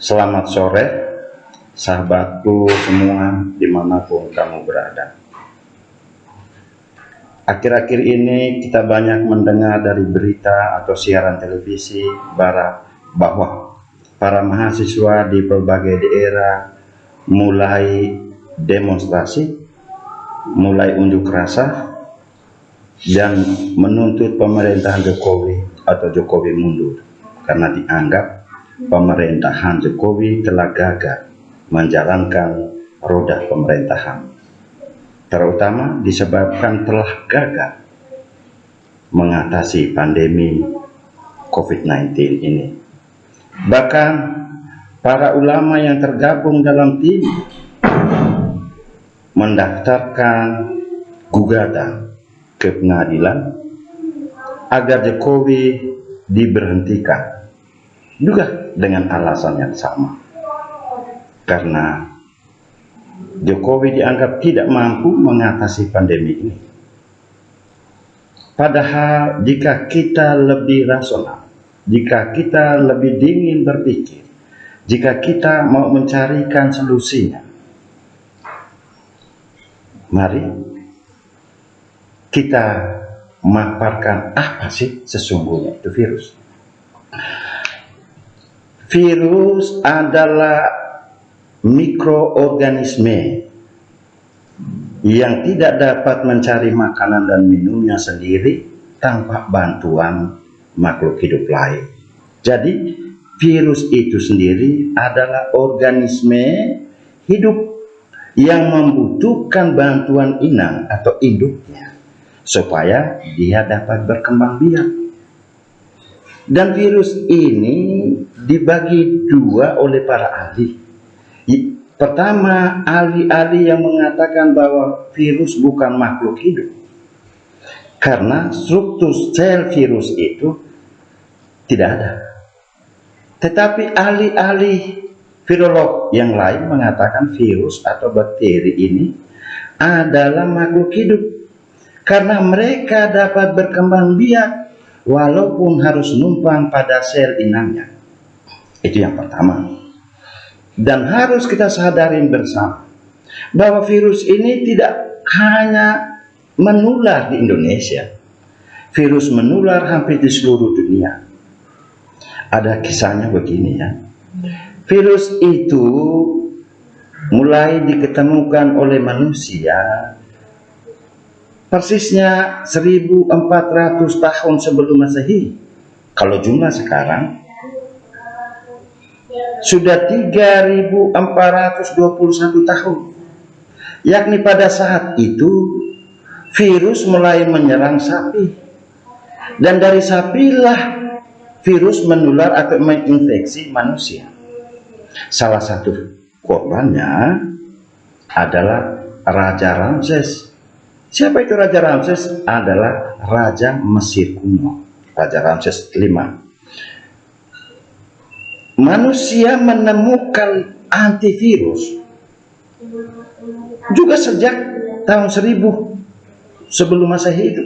Selamat sore, sahabatku semua dimanapun kamu berada. Akhir-akhir ini kita banyak mendengar dari berita atau siaran televisi bahwa para mahasiswa di berbagai daerah mulai demonstrasi, mulai unjuk rasa, dan menuntut pemerintahan Jokowi atau Jokowi mundur karena dianggap pemerintahan Jokowi telah gagal menjalankan roda pemerintahan, terutama disebabkan telah gagal mengatasi pandemi COVID-19 ini. Bahkan para ulama yang tergabung dalam tim mendaftarkan gugatan ke pengadilan agar Jokowi diberhentikan, juga dengan alasan yang sama, karena Jokowi dianggap tidak mampu mengatasi pandemi ini. Padahal jika kita lebih rasional, jika kita lebih dingin berpikir, jika kita mau mencarikan solusinya, mari kita memaparkan apa sih sesungguhnya itu virus. Virus adalah mikroorganisme yang tidak dapat mencari makanan dan minumnya sendiri tanpa bantuan makhluk hidup lain. Jadi virus itu sendiri adalah organisme hidup yang membutuhkan bantuan inang atau induknya supaya dia dapat berkembang biak. Dan virus ini dibagi dua oleh para ahli. Pertama, ahli-ahli yang mengatakan bahwa virus bukan makhluk hidup, karena struktur sel virus itu tidak ada. Tetapi ahli-ahli virolog yang lain mengatakan virus atau bakteri ini adalah makhluk hidup, karena mereka dapat berkembang biak walaupun harus numpang pada sel inangnya. Itu yang pertama. Dan harus kita sadarin bersama bahwa virus ini tidak hanya menular di Indonesia. Virus menular hampir di seluruh dunia. Ada kisahnya begini ya. Virus itu mulai diketemukan oleh manusia persisnya 1400 tahun sebelum Masehi. Kalau jumlah sekarang sudah 3421 tahun. Yakni pada saat itu virus mulai menyerang sapi. Dan dari sapilah virus menular atau menginfeksi manusia. Salah satu korbannya adalah Raja Ramses. Siapa itu Raja Ramses? Adalah Raja Mesir kuno, Raja Ramses V. Manusia menemukan antivirus juga sejak tahun 1000 sebelum Masehi itu,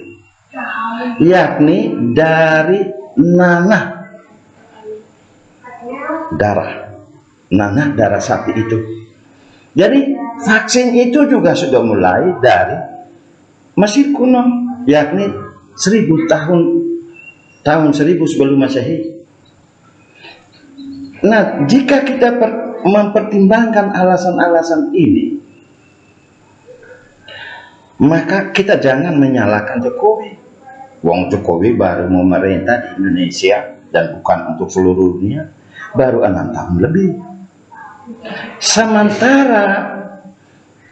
yakni dari nanah darah sapi itu. Jadi vaksin itu juga sudah mulai dari Mesir kuno, yakni 1000 tahun 1000 sebelum Masehi. Nah, jika kita mempertimbangkan alasan-alasan ini, maka kita jangan menyalahkan Jokowi. Wong Jokowi baru memerintah di Indonesia dan bukan untuk seluruh dunia, baru 6 tahun lebih. Sementara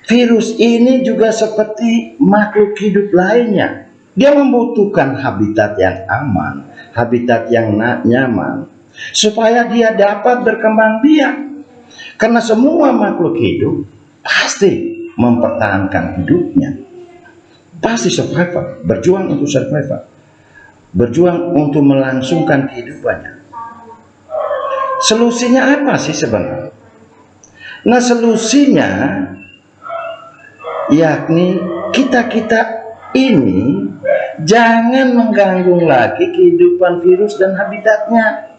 virus ini juga seperti makhluk hidup lainnya. Dia membutuhkan habitat yang aman, habitat yang nyaman, supaya dia dapat berkembang biak. Karena semua makhluk hidup pasti mempertahankan hidupnya, pasti survival, berjuang untuk survival, berjuang untuk melangsungkan kehidupannya. Solusinya apa sih sebenarnya? Nah, solusinya yakni kita ini jangan mengganggu lagi kehidupan virus dan habitatnya.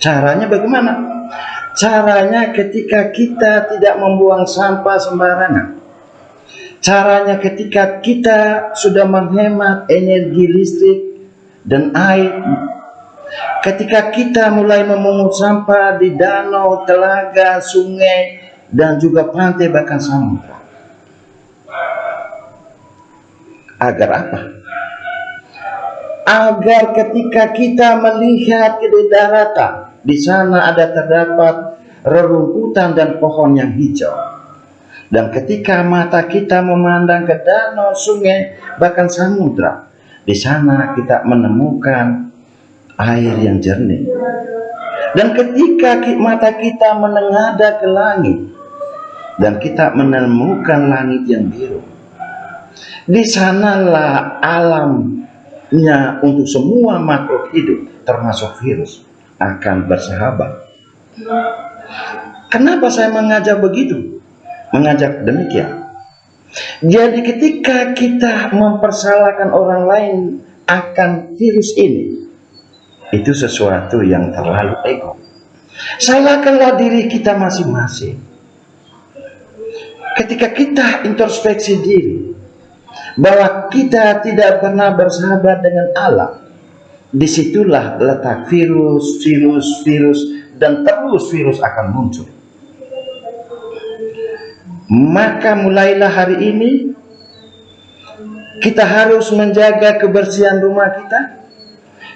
Caranya bagaimana? Caranya ketika kita tidak membuang sampah sembarangan. Caranya ketika kita sudah menghemat energi listrik dan air. Ketika kita mulai memungut sampah di danau, telaga, sungai, dan juga pantai bahkan samudra. Agar apa? Agar ketika kita melihat ke daratan, di sana terdapat rerumputan dan pohon yang hijau. Dan ketika mata kita memandang ke danau, sungai, bahkan samudra, di sana kita menemukan air yang jernih. Dan ketika mata kita menengadah ke langit, dan kita menemukan langit yang biru, di sanalah alamnya untuk semua makhluk hidup, termasuk virus, akan bersahabat. Kenapa saya mengajak begitu? Mengajak demikian. Jadi ketika kita mempersalahkan orang lain akan virus ini, itu sesuatu yang terlalu ego. Salahkanlah diri kita masing-masing. Ketika kita introspeksi diri, bahwa kita tidak pernah bersahabat dengan alam, disitulah letak virus, dan terus virus akan muncul. Maka mulailah hari ini, kita harus menjaga kebersihan rumah kita,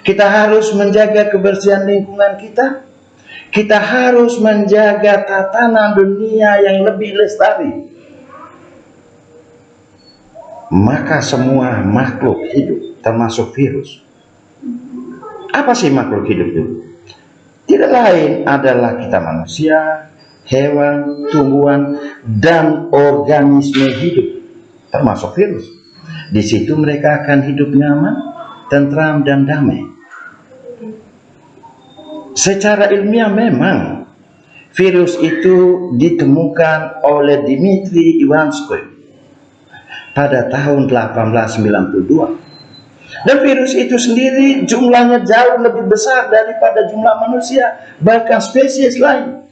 kita harus menjaga kebersihan lingkungan kita, kita harus menjaga tatanan dunia yang lebih lestari. Maka semua makhluk hidup, termasuk virus. Apa sih makhluk hidup itu? Tidak lain adalah kita manusia, hewan, tumbuhan, dan organisme hidup, termasuk virus. Di situ mereka akan hidup nyaman, tentram, dan damai. Secara ilmiah memang virus itu ditemukan oleh Dmitri Ivanskoy pada tahun 1892. Dan virus itu sendiri jumlahnya jauh lebih besar daripada jumlah manusia, bahkan spesies lain.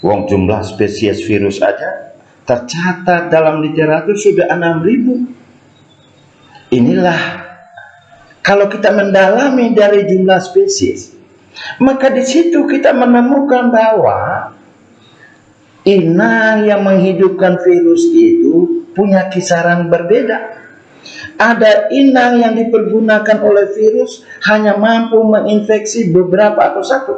Wong jumlah spesies virus aja tercatat dalam literatur sudah 6.000. Inilah kalau kita mendalami dari jumlah spesies, maka di situ kita menemukan bahwa inang yang menghidupkan virus itu punya kisaran berbeda. Ada inang yang dipergunakan oleh virus hanya mampu menginfeksi beberapa atau satu.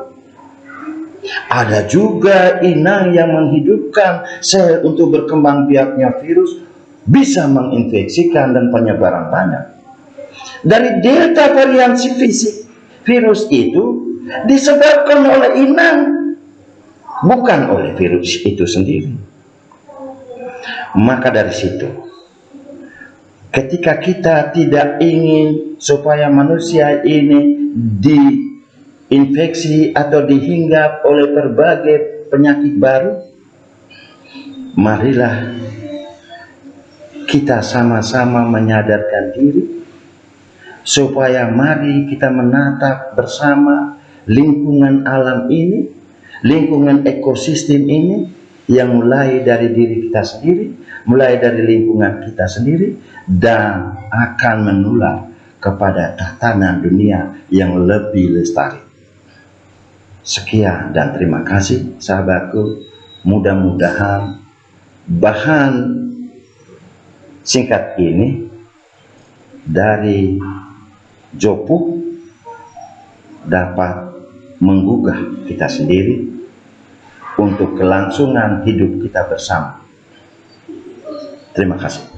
Ada juga inang yang menghidupkan sel untuk berkembang biaknya virus, bisa menginfeksikan dan penyebaran banyak. Dari delta variasi fisik virus itu disebabkan oleh inang, bukan oleh virus itu sendiri. Maka dari situ, ketika kita tidak ingin supaya manusia ini diinfeksi atau dihinggap oleh berbagai penyakit baru, marilah kita sama-sama menyadarkan diri, supaya mari kita menatap bersama lingkungan alam ini, lingkungan ekosistem ini, yang mulai dari diri kita sendiri, mulai dari lingkungan kita sendiri, dan akan menular kepada tatanan dunia yang lebih lestari. Sekian dan terima kasih sahabatku. Mudah-mudahan bahan singkat ini dari Jopu dapat menggugah kita sendiri untuk kelangsungan hidup kita bersama. Terima kasih.